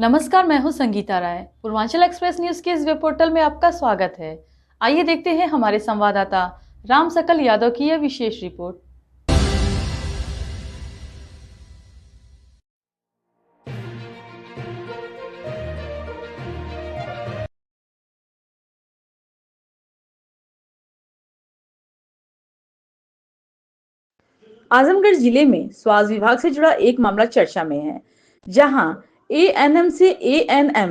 नमस्कार, मैं हूं संगीता राय। पूर्वांचल एक्सप्रेस न्यूज के इस वेब पोर्टल में आपका स्वागत है। आइए देखते हैं हमारे संवाददाता राम सकल यादव की यह विशेष रिपोर्ट। आजमगढ़ जिले में स्वास्थ्य विभाग से जुड़ा एक मामला चर्चा में है, जहां एएनएम से एएनएम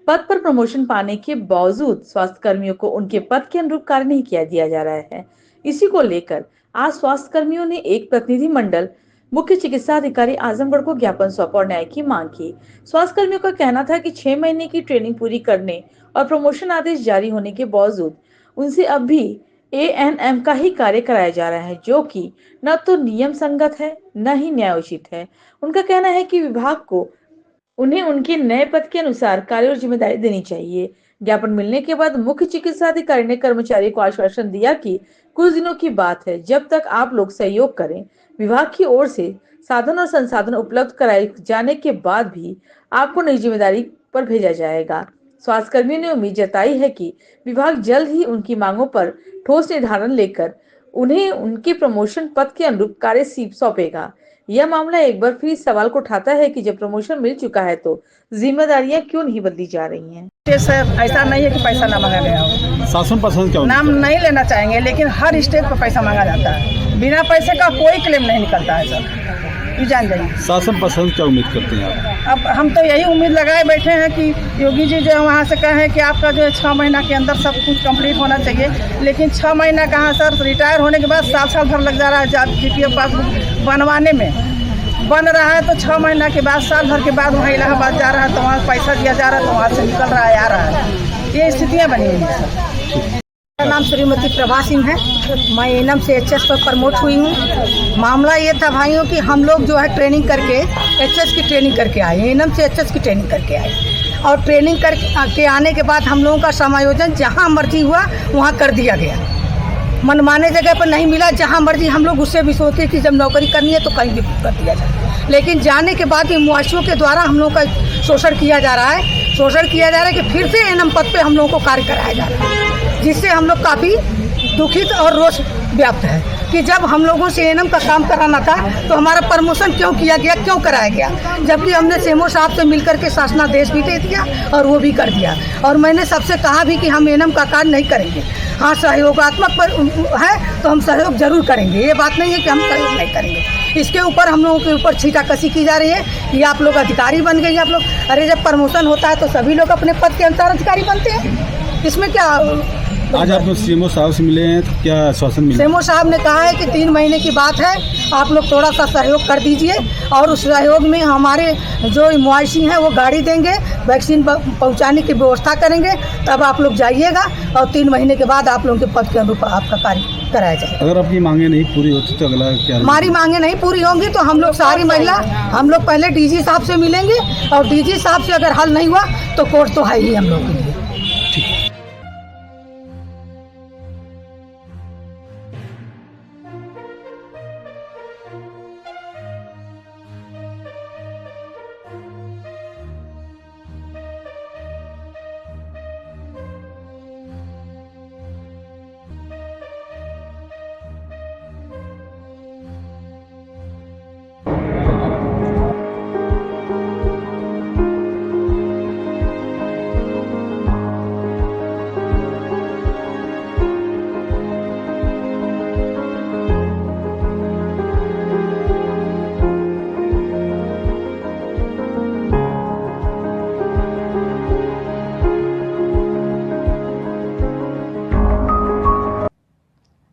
पद पर प्रमोशन पाने के बावजूद स्वास्थ्य कर्मियों को उनके पद के अनुरूप कार्य नहीं किया दिया जा रहा है। इसी को लेकर आज स्वास्थ्य कर्मियों ने एक प्रतिनिधि मंडल मुख्य चिकित्सा अधिकारी आजमगढ़ को ज्ञापन सौंपा और न्याय की मांग की। स्वास्थ्य कर्मियों का कहना था कि 6 महीने की ट्रेनिंग पूरी करने और प्रमोशन आदेश जारी होने के बावजूद उनसे अब भी एएनएम का ही कार्य कराया जा रहा है, जो कि न तो नियम संगत है न ही न्यायोचित है। उनका कहना है कि विभाग को उन्हें उनके नए पद के अनुसार कार्य और जिम्मेदारी देनी चाहिए। ज्ञापन मिलने के बाद मुख्य चिकित्सा अधिकारी ने कर्मचारी को आश्वासन दिया कि कुछ दिनों की बात है, जब तक आप लोग सहयोग करें। विभाग की ओर से साधन और संसाधन उपलब्ध कराए जाने के बाद भी आपको नई जिम्मेदारी पर भेजा जाएगा। स्वास्थ्य कर्मियों ने उम्मीद जताई है कि विभाग जल्द ही उनकी मांगों पर ठोस निर्धारण लेकर उन्हें उनके प्रमोशन पद के अनुरूप कार्य सौंपेगा। यह मामला एक बार फिर इस सवाल को उठाता है कि जब प्रमोशन मिल चुका है तो जिम्मेदारियां क्यों नहीं बदली जा रही हैं। सर, ऐसा नहीं है कि पैसा ना मांगा गया हो। शासन पसंद क्यों नाम नहीं लेना चाहेंगे, लेकिन हर स्टेज पर पैसा मांगा जाता है। बिना पैसे का कोई क्लेम नहीं निकलता है सर, ये जान जाइए। शासन पसंद क्या उम्मीद करते हैं आप? अब हम तो यही उम्मीद लगाए बैठे हैं कि योगी जी जो वहाँ से कहे कि आपका जो है 6 महीना के अंदर सब कुछ कंप्लीट होना चाहिए, लेकिन 6 महीना कहाँ सर, रिटायर होने के बाद साल भर लग जा रहा है जीपीएफ पासबुक बनवाने में। बन रहा है तो 6 महीना के बाद, साल भर के बाद वहाँ इलाहाबाद जा रहा है तो वहाँ पैसा दिया जा रहा है, तो वहाँ से निकल रहा है, आ रहा है। ये स्थितियाँ बनी हुई हैं सर। मेरा नाम श्रीमती प्रभा सिंह है। मैं एएनएम से एचएस पर प्रमोट हुई हूँ। मामला ये था भाइयों कि हम लोग जो है ट्रेनिंग करके एचएस की ट्रेनिंग करके आए, एएनएम से एचएस की ट्रेनिंग करके आए, और ट्रेनिंग करके आने के बाद हम लोगों का समायोजन जहाँ मर्जी हुआ वहाँ कर दिया गया। मनमाने जगह पर नहीं मिला, जहाँ मर्जी हम लोग उससे भी सोचते कि जब नौकरी करनी है तो कहीं भी कर दिया जाए, लेकिन जाने के बाद मुआशियों के द्वारा हम लोगों का शोषण किया जा रहा है। शोषण किया जा रहा है कि फिर से एएनएम पद पे हम लोगों को कार्य कराया जा रहा है, जिससे हम लोग काफ़ी दुखित और रोष व्याप्त है कि जब हम लोगों से एएनएम का काम कराना था तो हमारा प्रमोशन क्यों किया गया, क्यों कराया गया, जबकि हमने सीएमओ साहब से मिलकर के शासनादेश भी दे दिया और वो भी कर दिया। और मैंने सबसे कहा भी कि हम एएनएम का कार्य नहीं करेंगे। हाँ, सहयोगात्मक पर है तो हम सहयोग जरूर करेंगे, ये बात नहीं है कि हम सहयोग नहीं करेंगे। इसके ऊपर हम लोगों के ऊपर छींटाकशी की जा रही है कि आप लोग अधिकारी बन गए आप लोग। अरे जब प्रमोशन होता है तो सभी लोग अपने पद के अनुसार अधिकारी बनते हैं, इसमें क्या। आज आप लोग सीएमओ साहब से मिले हैं तो क्या आश्वासन मिला? सीएमओ साहब ने कहा है कि 3 महीने की बात है, आप लोग थोड़ा सा सहयोग कर दीजिए और उस सहयोग में हमारे जो मुआशी हैं वो गाड़ी देंगे, वैक्सीन पहुंचाने की व्यवस्था करेंगे, तब आप लोग जाइएगा और 3 महीने के बाद आप लोगों के पद के अनुरूप आपका कार्य कराया जाए। अगर आपकी मांगे नहीं पूरी होती तो अगला क्या? हमारी मांगे नहीं पूरी होंगी तो हम लोग सारी महिला हम लोग पहले डीजी साहब से मिलेंगे, और डीजी साहब से अगर हल नहीं हुआ तो कोर्ट तो है ही हम लोग के लिए।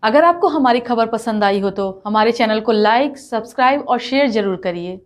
अगर आपको हमारी खबर पसंद आई हो तो हमारे चैनल को लाइक, सब्सक्राइब और शेयर जरूर करिए।